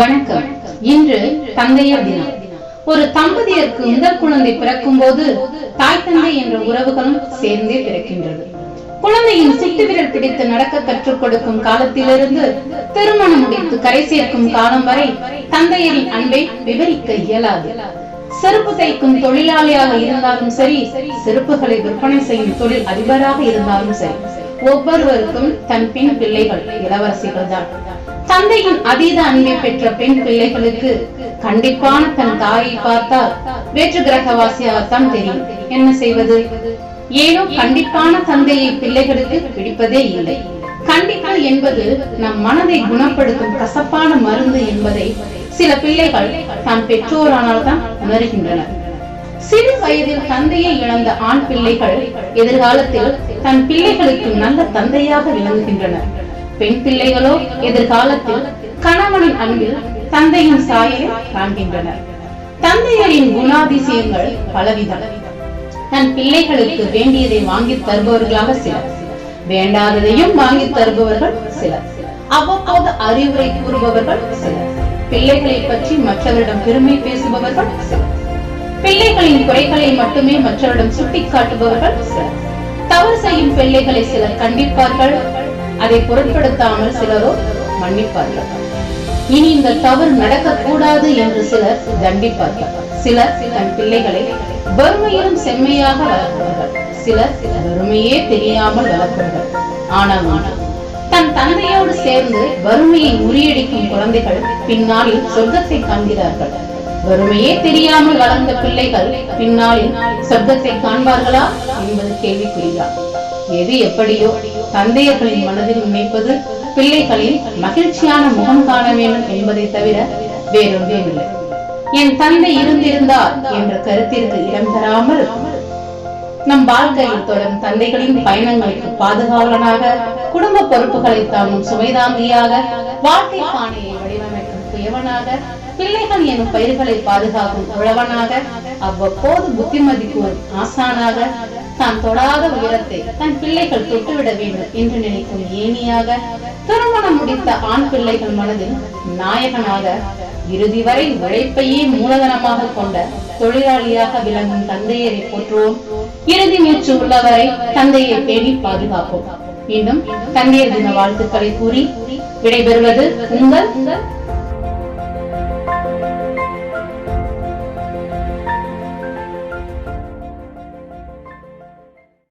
வணக்கம். இன்று தந்தையர் தினம். ஒரு தம்பதியருக்கு முதல் குழந்தை பிறக்கும் போது தாய் தந்தை என்ற உறவுகளும் சேர்ந்தே பிறக்கின்றது. குழந்தையின் சுட்டு விரல் பிடித்து நடக்க கற்றுக் கொடுக்கும் காலத்திலிருந்து திருமணம் முடித்து கரை சேர்க்கும் காலம் வரை தந்தையரின் அன்பை விவரிக்க இயலாது. செருப்பு தைக்கும் தொழிலாளியாக இருந்தாலும் சரி, செருப்புகளை விற்பனை செய்யும் தொழில் அதிபராக இருந்தாலும் சரி, ஒவ்வொருவருக்கும் தன் பெண் பிள்ளைகள் இளவரசிகள் தான். தந்தையின் அதீத அன்பை பெற்ற பெண் பிள்ளைகளுக்கு கண்டிப்பான தன் தாயை பார்த்தால் வேற்று கிரகவாசியாகத்தான் தெரியும். என்ன செய்வது? ஏனோ கண்டிப்பான தந்தையை பிள்ளைகளுக்கு பிடிப்பதே இல்லை. கண்டிப்பு என்பது நம் மனதை குணப்படுத்தும் கசப்பான மருந்து என்பதை சில பிள்ளைகள் தன் பெற்றோரானால் தான் உணர்கின்றனர். சிறு வயதில் தந்தையை இழந்த ஆண் பிள்ளைகள் எதிர்காலத்தில் தன் பிள்ளைகளுக்கு நல்ல தந்தையாக விளங்குகின்றனர். பெண் பிள்ளைகளோ எதிர்காலத்தில் கணவனின் அன்பில் தந்தையின் சாயலை காண்கின்றனர். தந்தையரின் குணாதிசயங்கள் பலவிதம். தன் பிள்ளைகளுக்கு வேண்டியதை வாங்கி தருபவர்களாக சிலர், வேண்டாததையும் வாங்கி தருபவர்கள் சிலர், அவ்வப்போது அறிவுரை கூறுபவர்கள் சிலர், பிள்ளைகளை பற்றி மற்றவரிடம் பெருமை பேசுபவர்கள் சிலர், பிள்ளைகளின் குறைகளை மட்டுமே மற்றவரிடம் சுட்டிக்காட்டுபவர்கள் சிலர், தவறு செய்யும் பிள்ளைகளை சிலர் கண்டிப்பார்கள், அதை பொருட்படுத்தாமல் சிலரோ மன்னிப்பார்கள். இனி இந்த தவறு நடக்க கூடாது என்று சிலர் தண்டிப்பார்கள். சிலர் தன் பிள்ளைகளை வறுமையிலும் செம்மையாக வளர்ப்பார்கள். சிலர் வறுமையே தெரியாமல் வளர்ப்பார்கள். ஆனால் தன் தந்தையோடு சேர்ந்து வறுமையை முறியடிக்கும் குழந்தைகள் பின்னாளில் சொர்க்கத்தை காண்கிறார்கள். வறுமையே தெரியாமல் வளர்ந்த பிள்ளைகள் பின்னாளில் சொர்க்கத்தை காண்பார்களா என்பது கேள்விக்குறிதான். எது எப்படியோ தந்தையர்களின் மனதில் நினைப்பது பிள்ளைகளில் மகிழ்ச்சியான முகம் காண வேண்டும் என்பதை தவிர வேறொன்றும் இல்லை. என் தந்தை இருந்திருந்தார் என்ற கருத்திற்கு இடம் தராமல் நம் வாழ்க்கையில் தொடரும் தந்தைகளின் பயணங்களுக்கு பாதுகாவலனாக, குடும்ப பொறுப்புகளை தாங்கும் சுமைதாங்கியாக, வாழ்க்கை பானையை வடிவமைக்கும் குயவனாக, பிள்ளைகள் எனும் பயிர்களை பாதுகாக்கும் உழவனாக, அவ்வப்போது புத்திமதி கூறும் ஆசானாக, தான் தொடாத உயரத்தை தன் பிள்ளைகள் தொட்டுவிட வேண்டும் என்று நினைக்கும் ஏணியாக, திருமணம் முடித்த ஆண் பிள்ளைகள் மனதில் நாயகனாக, இறுதி வரை உழைப்பையே மூலதனமாக கொண்ட தொழிலாளியாக விளங்கும் தந்தையரை போற்றுவோம். இறுதி மூச்சு உள்ளவரை தந்தையை பேணி பாதுகாப்போம். மீண்டும் தந்தையர் தின வாழ்த்துக்களை கூறி விடைபெறுவது உங்கள்